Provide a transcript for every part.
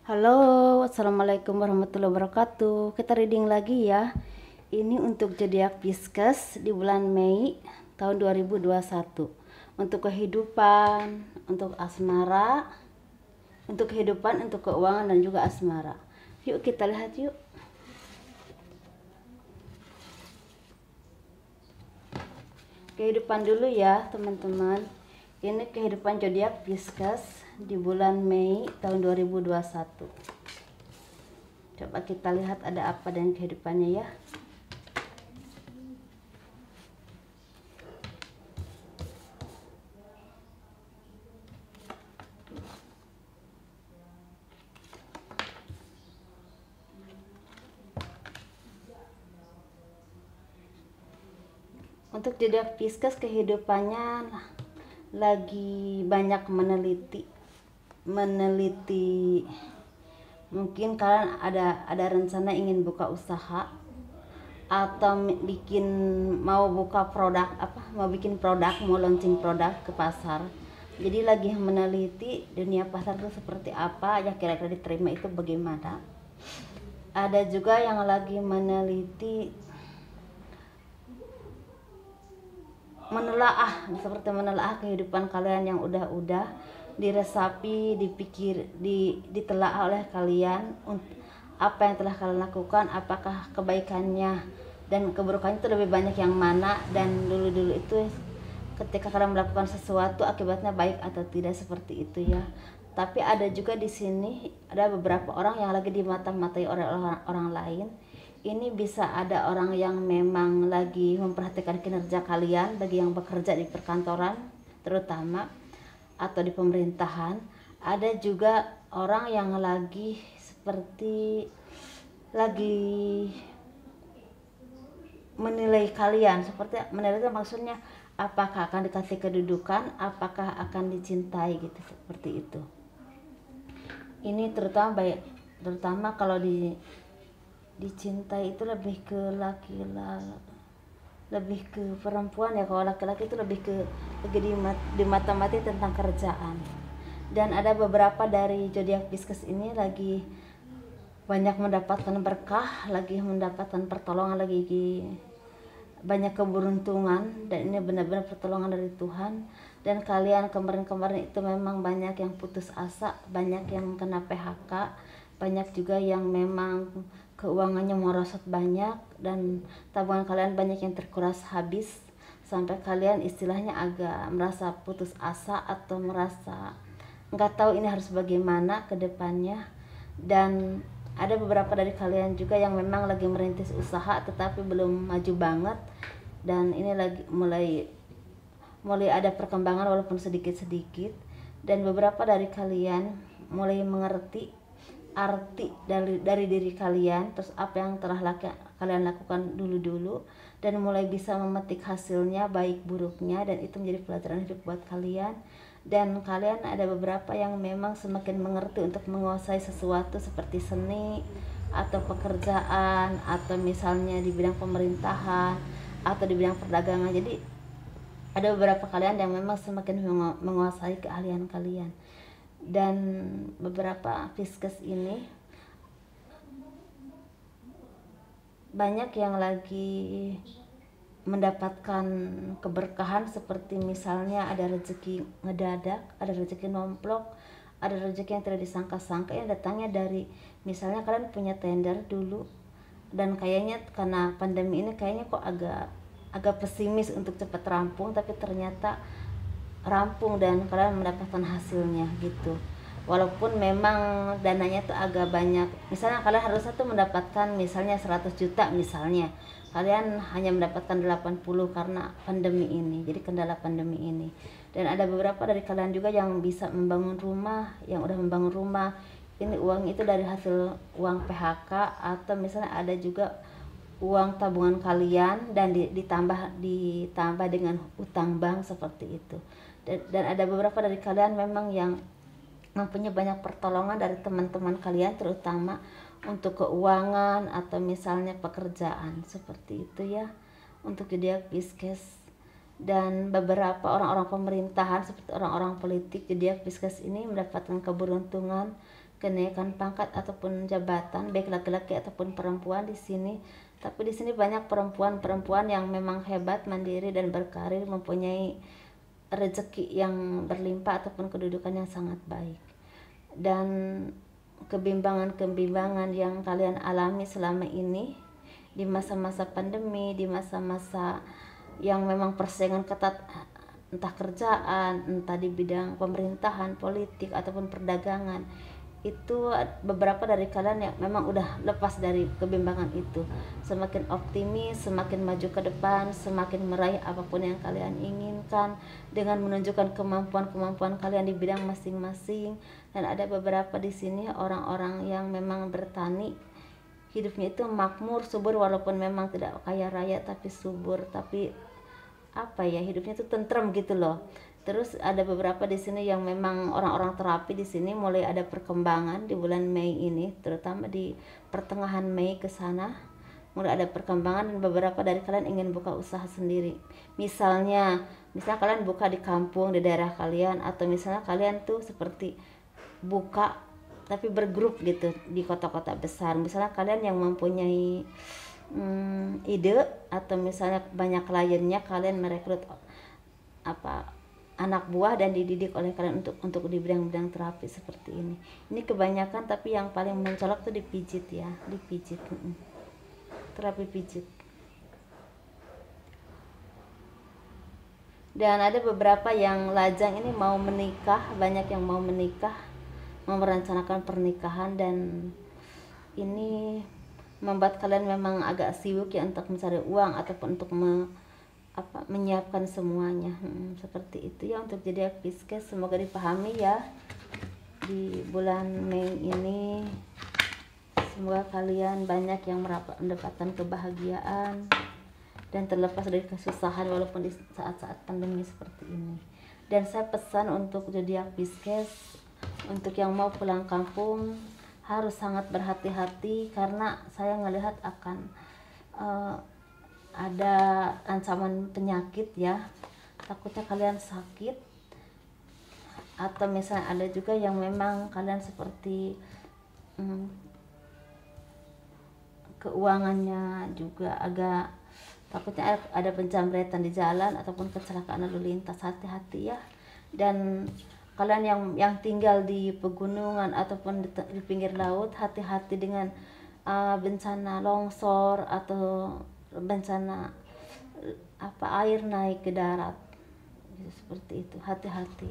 Halo, assalamualaikum warahmatullahi wabarakatuh. Kita reading lagi ya. Ini untuk zodiak Pisces di bulan Mei tahun 2021. Untuk kehidupan, untuk asmara, untuk kehidupan, untuk keuangan dan juga asmara. Yuk kita lihat yuk. Kehidupan dulu ya teman-teman. Ini kehidupan zodiak Pisces di bulan Mei tahun 2021. Coba kita lihat ada apa dengan kehidupannya ya. Untuk zodiak Pisces kehidupannya lagi banyak meneliti mungkin kalian ada rencana ingin buka usaha atau mau buka produk mau bikin produk, mau launching produk ke pasar. Jadi lagi meneliti dunia pasar itu seperti apa, ya kira-kira diterima itu bagaimana. Ada juga yang lagi meneliti menelaah kehidupan kalian yang udah diresapi, ditelaah oleh kalian apa yang telah kalian lakukan, apakah kebaikannya dan keburukannya itu lebih banyak yang mana, dan dulu itu ketika kalian melakukan sesuatu akibatnya baik atau tidak, seperti itu ya. Tapi ada juga di sini ada beberapa orang yang lagi dimata-matai oleh orang lain. Ini bisa ada orang yang memang lagi memperhatikan kinerja kalian bagi yang bekerja di perkantoran terutama atau di pemerintahan. Ada juga orang yang lagi menilai kalian, seperti menilai itu maksudnya apakah akan dikasih kedudukan, apakah akan dicintai gitu, seperti itu. Ini terutama kalau dicintai itu lebih ke lebih ke perempuan ya. Kalau laki-laki itu lebih ke di mata-mati tentang kerjaan. Dan ada beberapa dari zodiak Pisces ini lagi banyak mendapatkan berkah, lagi mendapatkan pertolongan, lagi banyak keberuntungan, dan ini benar-benar pertolongan dari Tuhan. Dan kalian kemarin-kemarin itu memang banyak yang putus asa, banyak yang kena PHK, banyak juga yang memang keuangannya merosot banyak, dan tabungan kalian banyak yang terkuras habis, sampai kalian istilahnya agak merasa putus asa atau merasa nggak tahu ini harus bagaimana ke depannya. Dan ada beberapa dari kalian juga yang memang lagi merintis usaha tetapi belum maju banget, dan ini lagi mulai ada perkembangan walaupun sedikit-sedikit. Dan beberapa dari kalian mulai mengerti arti dari diri kalian, terus apa yang telah kalian lakukan dulu, dan mulai bisa memetik hasilnya baik buruknya, dan itu menjadi pelajaran hidup buat kalian. Dan kalian ada beberapa yang memang semakin mengerti untuk menguasai sesuatu seperti seni atau pekerjaan, atau misalnya di bidang pemerintahan atau di bidang perdagangan. Jadi ada beberapa kalian yang memang semakin menguasai keahlian kalian. Dan beberapa Pisces ini banyak yang lagi mendapatkan keberkahan, seperti misalnya ada rezeki ngedadak, ada rezeki nomplok, ada rezeki yang tidak disangka-sangka yang datangnya dari misalnya kalian punya tender dulu, dan kayaknya karena pandemi ini kayaknya kok agak pesimis untuk cepat rampung, tapi ternyata rampung dan kalian mendapatkan hasilnya gitu. Walaupun memang dananya tuh agak banyak, misalnya kalian harusnya tuh mendapatkan misalnya 100 juta, misalnya kalian hanya mendapatkan 80 karena pandemi ini, jadi kendala pandemi ini. Dan ada beberapa dari kalian juga yang bisa membangun rumah, yang udah membangun rumah, ini uang itu dari hasil uang PHK, atau misalnya ada juga uang tabungan kalian dan ditambah dengan utang bank, seperti itu. Dan ada beberapa dari kalian memang yang mempunyai banyak pertolongan dari teman-teman kalian, terutama untuk keuangan atau misalnya pekerjaan, seperti itu ya untuk zodiak Pisces. Dan beberapa orang-orang pemerintahan seperti orang-orang politik zodiak Pisces ini mendapatkan keberuntungan kenaikan pangkat ataupun jabatan, baik laki-laki ataupun perempuan di sini. Tapi di sini banyak perempuan-perempuan yang memang hebat, mandiri dan berkarir, mempunyai rezeki yang berlimpah ataupun kedudukan yang sangat baik. Dan kebimbangan-kebimbangan yang kalian alami selama ini di masa-masa pandemi, di masa-masa yang memang persaingan ketat, entah kerjaan, entah di bidang pemerintahan, politik ataupun perdagangan, itu beberapa dari kalian yang memang udah lepas dari kebimbangan itu, semakin optimis, semakin maju ke depan, semakin meraih apapun yang kalian inginkan dengan menunjukkan kemampuan-kemampuan kalian di bidang masing-masing. Dan ada beberapa di sini orang-orang yang memang bertani, hidupnya itu makmur, subur, walaupun memang tidak kaya raya tapi subur, tapi apa ya, hidupnya itu tentrem gitu loh. Terus ada beberapa di sini yang memang orang-orang terapi di sini mulai ada perkembangan di bulan Mei ini, terutama di pertengahan Mei ke sana mulai ada perkembangan, dan beberapa dari kalian ingin buka usaha sendiri. Misalnya kalian buka di kampung, di daerah kalian, atau misalnya kalian tuh seperti buka tapi bergrup gitu di kota-kota besar. Misalnya kalian yang mempunyai ide, atau misalnya banyak kliennya, kalian merekrut anak buah dan dididik oleh kalian untuk di bidang-bidang terapi seperti ini. Ini kebanyakan, tapi yang paling mencolok tuh dipijit ya, dipijit, terapi pijit. Dan ada beberapa yang lajang ini mau menikah, banyak yang mau menikah, mau merencanakan pernikahan, dan ini membuat kalian memang agak sibuk ya untuk mencari uang ataupun untuk menyiapkan semuanya. Seperti itu ya untuk zodiak Pisces. Semoga dipahami ya di bulan Mei ini. Semoga kalian banyak yang mendapatkan kebahagiaan dan terlepas dari kesusahan walaupun di saat-saat pandemi seperti ini. Dan saya pesan untuk zodiak Pisces, untuk yang mau pulang kampung harus sangat berhati-hati, karena saya ngelihat akan ada ancaman penyakit ya, takutnya kalian sakit, atau misalnya ada juga yang memang kalian seperti keuangannya juga agak, takutnya ada penjamretan di jalan ataupun kecelakaan lalu lintas. Hati-hati ya. Dan kalian yang tinggal di pegunungan ataupun di pinggir laut, hati-hati dengan bencana longsor atau bencana air naik ke darat gitu, seperti itu. Hati-hati.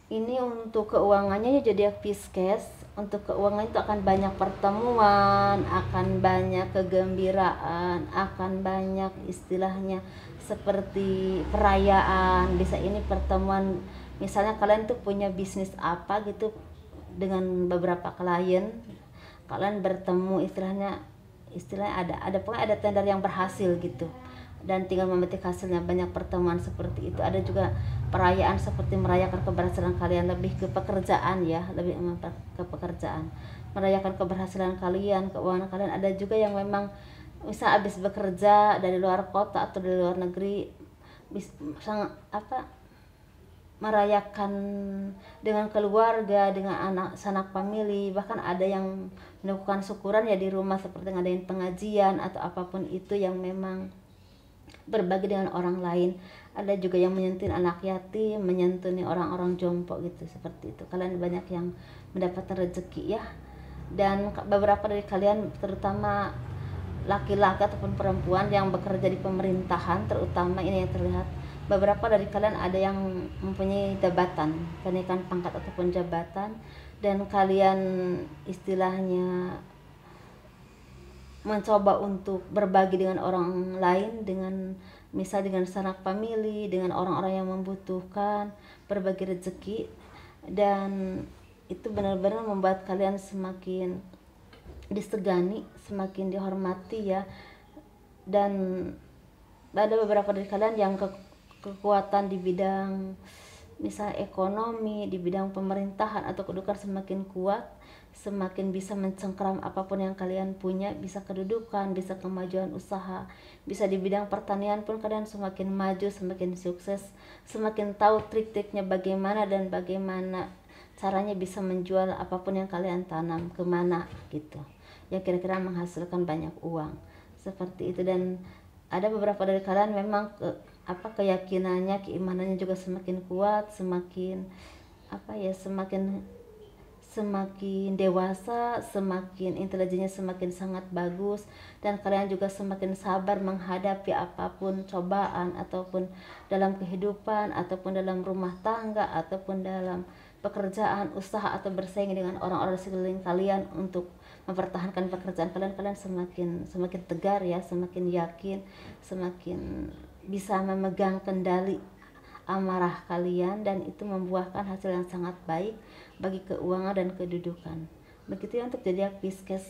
Ini untuk keuangannya ya zodiak Pisces. Untuk keuangan itu akan banyak pertemuan, akan banyak kegembiraan, akan banyak istilahnya seperti perayaan. Bisa ini pertemuan, misalnya kalian tuh punya bisnis apa gitu dengan beberapa klien, kalian bertemu, istilahnya ada pokoknya ada tender yang berhasil gitu, dan tinggal memetik hasilnya. Banyak pertemuan seperti itu. Ada juga perayaan seperti merayakan keberhasilan kalian, lebih ke pekerjaan ya, lebih ke pekerjaan, merayakan keberhasilan kalian, keuangan kalian. Ada juga yang memang misal habis bekerja dari luar kota atau dari luar negeri, merayakan dengan keluarga, dengan anak sanak famili. Bahkan ada yang melakukan syukuran ya di rumah, seperti ngadain pengajian atau apapun itu yang memang berbagi dengan orang lain. Ada juga yang menyentuh anak yatim, menyentuh orang-orang jompo gitu, seperti itu. Kalian banyak yang mendapatkan rezeki ya. Dan beberapa dari kalian, terutama laki-laki ataupun perempuan yang bekerja di pemerintahan, terutama ini yang terlihat, beberapa dari kalian ada yang mempunyai jabatan, kenaikan pangkat ataupun jabatan, dan kalian istilahnya mencoba untuk berbagi dengan orang lain, dengan misal dengan sanak famili, dengan orang-orang yang membutuhkan, berbagi rezeki. Dan itu benar-benar membuat kalian semakin disegani, semakin dihormati ya. Dan ada beberapa dari kalian yang kekuatan di bidang misal ekonomi, di bidang pemerintahan atau kedudukan semakin kuat, semakin bisa mencengkeram apapun yang kalian punya, bisa kedudukan, bisa kemajuan usaha, bisa di bidang pertanian pun kalian semakin maju, semakin sukses, semakin tahu trik-triknya bagaimana dan bagaimana caranya bisa menjual apapun yang kalian tanam kemana gitu, yang kira-kira menghasilkan banyak uang seperti itu. Dan ada beberapa dari kalian memang keyakinannya, keimanannya juga semakin kuat, semakin semakin dewasa, semakin intelijennya semakin sangat bagus, dan kalian juga semakin sabar menghadapi apapun cobaan ataupun dalam kehidupan ataupun dalam rumah tangga ataupun dalam pekerjaan, usaha, atau bersaing dengan orang-orang sekeliling kalian untuk mempertahankan pekerjaan kalian. Kalian semakin tegar ya, semakin yakin, semakin bisa memegang kendali amarah kalian, dan itu membuahkan hasil yang sangat baik bagi keuangan dan kedudukan. Begitu ya untuk zodiak Pisces,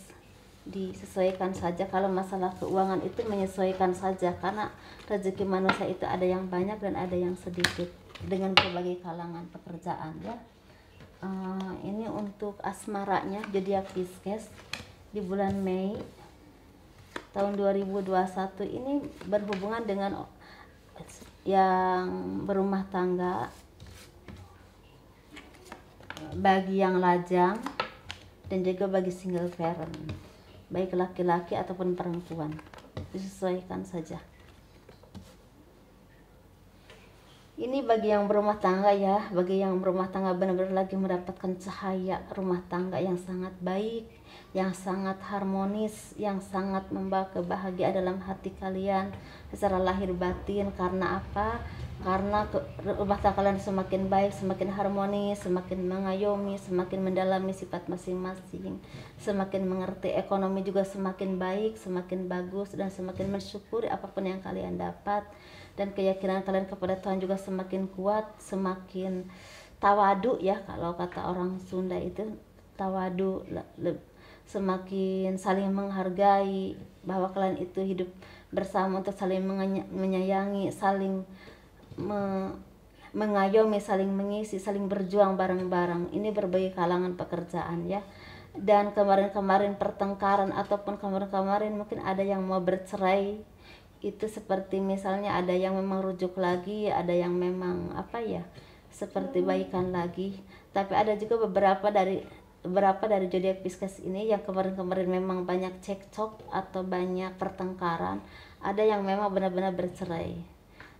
disesuaikan saja. Kalau masalah keuangan itu menyesuaikan saja, karena rezeki manusia itu ada yang banyak dan ada yang sedikit dengan berbagai kalangan pekerjaan ya. Ini untuk asmaranya zodiak Pisces di bulan Mei tahun 2021 ini berhubungan dengan yang berumah tangga, bagi yang lajang, dan juga bagi single parent, baik laki-laki ataupun perempuan, disesuaikan saja. Ini bagi yang berumah tangga ya, bagi yang berumah tangga benar-benar lagi mendapatkan cahaya rumah tangga yang sangat baik, yang sangat harmonis, yang sangat membawa kebahagiaan dalam hati kalian secara lahir batin. Karena apa? Karena rumah tangga kalian semakin baik, semakin harmonis, semakin mengayomi, semakin mendalami sifat masing-masing, semakin mengerti, ekonomi juga semakin baik, semakin bagus, dan semakin mensyukuri apapun yang kalian dapat. Dan keyakinan kalian kepada Tuhan juga semakin kuat, semakin tawadu ya, kalau kata orang Sunda itu tawadu, semakin saling menghargai, bahwa kalian itu hidup bersama untuk saling menyayangi, saling mengayomi, saling mengisi, saling berjuang bareng-bareng. Ini berbagai kalangan pekerjaan ya. Dan kemarin-kemarin pertengkaran ataupun kemarin-kemarin mungkin ada yang mau bercerai, itu seperti misalnya ada yang memang rujuk lagi, ada yang memang seperti baikan lagi. Tapi ada juga beberapa dari zodiak Pisces ini yang kemarin-kemarin memang banyak cekcok atau banyak pertengkaran, ada yang memang benar-benar bercerai.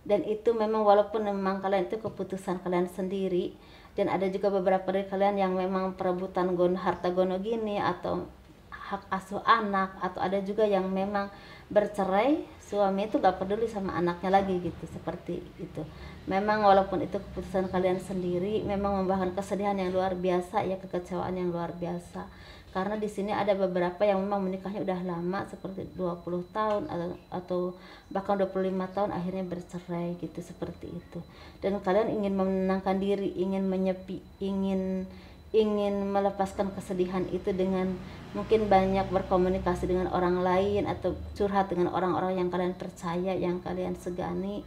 Dan itu memang walaupun memang kalian itu keputusan kalian sendiri, dan ada juga beberapa dari kalian yang memang perebutan harta gono gini atau hak asuh anak, atau ada juga yang memang bercerai, suami itu gak peduli sama anaknya lagi gitu, seperti itu. Memang walaupun itu keputusan kalian sendiri, memang membawakan kesedihan yang luar biasa ya, kekecewaan yang luar biasa. Karena di sini ada beberapa yang memang menikahnya udah lama, seperti 20 tahun atau bahkan 25 tahun akhirnya bercerai gitu, seperti itu. Dan kalian ingin menenangkan diri, ingin menyepi, ingin melepaskan kesedihan itu dengan mungkin banyak berkomunikasi dengan orang lain, atau curhat dengan orang-orang yang kalian percaya, yang kalian segani,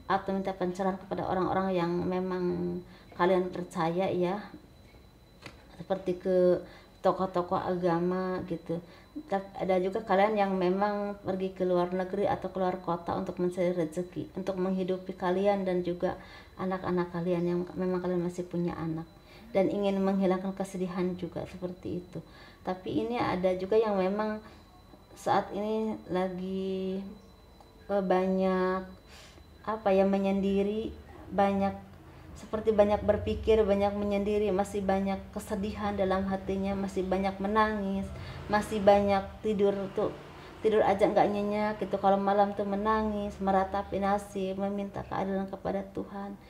atau minta pencerahan kepada orang-orang yang memang kalian percaya ya, seperti ke tokoh-tokoh agama gitu. Ada juga kalian yang memang pergi ke luar negeri atau keluar kota untuk mencari rezeki, untuk menghidupi kalian dan juga anak-anak kalian yang memang kalian masih punya anak, dan ingin menghilangkan kesedihan juga, seperti itu. Tapi ini ada juga yang memang saat ini lagi banyak menyendiri, banyak berpikir, banyak menyendiri, masih banyak kesedihan dalam hatinya, masih banyak menangis, masih banyak tidur aja nggak nyenyak gitu, kalau malam tuh menangis, meratapi nasib, meminta keadilan kepada Tuhan.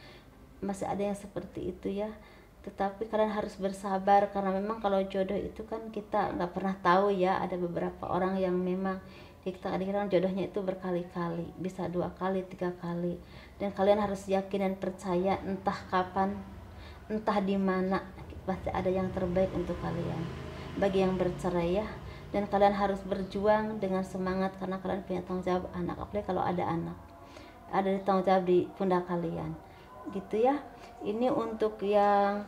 Masih ada yang seperti itu ya. Tetapi kalian harus bersabar, karena memang kalau jodoh itu kan kita nggak pernah tahu ya. Ada beberapa orang yang memang kita kadang-kadang jodohnya itu berkali-kali, bisa 2 kali, 3 kali. Dan kalian harus yakin dan percaya, entah kapan, entah di mana, pasti ada yang terbaik untuk kalian. Bagi yang bercerai ya, dan kalian harus berjuang dengan semangat, karena kalian punya tanggung jawab anak, apalagi kalau ada anak, ada tanggung jawab di pundak kalian gitu ya. Ini untuk yang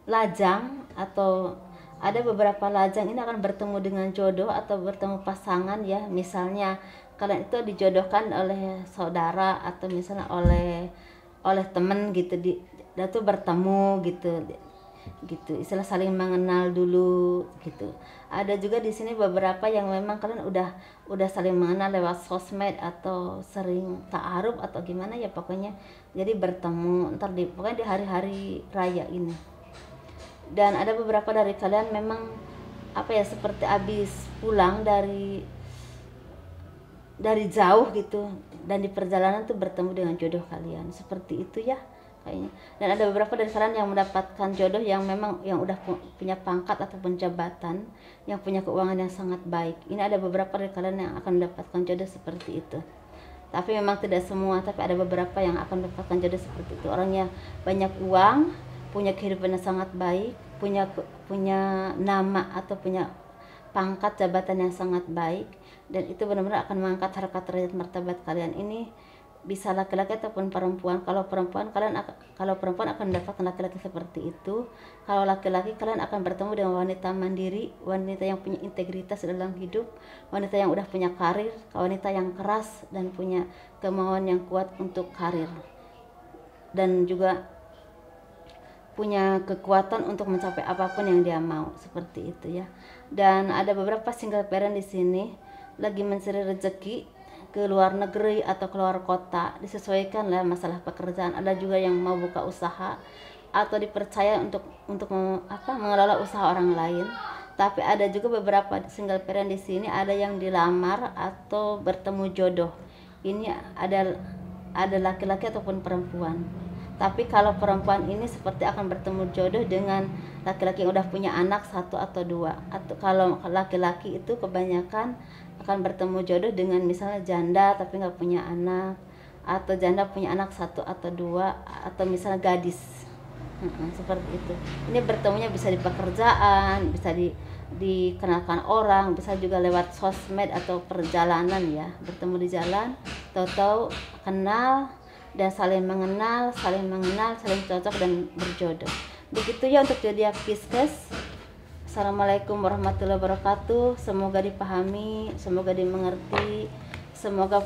lajang, atau ada beberapa lajang ini akan bertemu dengan jodoh atau bertemu pasangan ya. Misalnya kalian itu dijodohkan oleh saudara, atau misalnya oleh teman gitu, dan tuh bertemu gitu istilah saling mengenal dulu gitu. Ada juga di sini beberapa yang memang kalian udah saling mengenal lewat sosmed atau sering ta'aruf atau gimana ya, pokoknya jadi bertemu ntar pokoknya di hari-hari raya ini. Dan ada beberapa dari kalian memang apa ya, seperti habis pulang dari jauh gitu, dan di perjalanan tuh bertemu dengan jodoh kalian, seperti itu ya kayaknya. Dan ada beberapa dari kalian yang mendapatkan jodoh yang memang yang udah punya pangkat ataupun jabatan, yang punya keuangan yang sangat baik. Ini ada beberapa dari kalian yang akan mendapatkan jodoh seperti itu. Tapi memang tidak semua, tapi ada beberapa yang akan mendapatkan jodoh seperti itu. Orangnya banyak uang, punya kehidupan yang sangat baik, punya nama atau punya pangkat jabatan yang sangat baik, dan itu benar-benar akan mengangkat harkat derajat martabat kalian. Ini bisa laki-laki ataupun perempuan. Kalau perempuan akan mendapatkan laki-laki seperti itu. Kalau laki-laki, kalian akan bertemu dengan wanita mandiri, wanita yang punya integritas dalam hidup, wanita yang udah punya karir, wanita yang keras dan punya kemauan yang kuat untuk karir, dan juga punya kekuatan untuk mencapai apapun yang dia mau, seperti itu ya. Dan ada beberapa single parent di sini lagi mencari rezeki ke luar negeri atau keluar kota, disesuaikan lah masalah pekerjaan. Ada juga yang mau buka usaha atau dipercaya untuk mengelola usaha orang lain. Tapi ada juga beberapa single parent di sini, ada yang dilamar atau bertemu jodoh. Ini ada laki-laki ataupun perempuan. Tapi kalau perempuan ini seperti akan bertemu jodoh dengan laki-laki yang udah punya anak 1 atau 2. Atau kalau laki-laki itu kebanyakan akan bertemu jodoh dengan misalnya janda tapi nggak punya anak, atau janda punya anak 1 atau 2, atau misalnya gadis. Seperti itu. Ini bertemunya bisa di pekerjaan, bisa dikenalkan orang, bisa juga lewat sosmed atau perjalanan ya. Bertemu di jalan, tahu-tahu kenal dan saling mengenal, saling cocok dan berjodoh. Begitu ya untuk zodiak Pisces. Assalamualaikum warahmatullahi wabarakatuh. Semoga dipahami, semoga dimengerti, semoga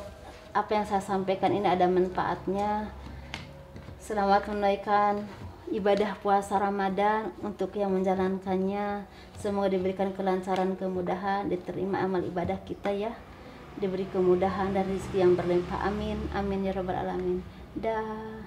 apa yang saya sampaikan ini ada manfaatnya. Selamat menunaikan ibadah puasa Ramadan untuk yang menjalankannya. Semoga diberikan kelancaran, kemudahan, diterima amal ibadah kita ya, diberi kemudahan dan rezeki yang berlimpah. Amin, amin ya rabbal alamin. Dah.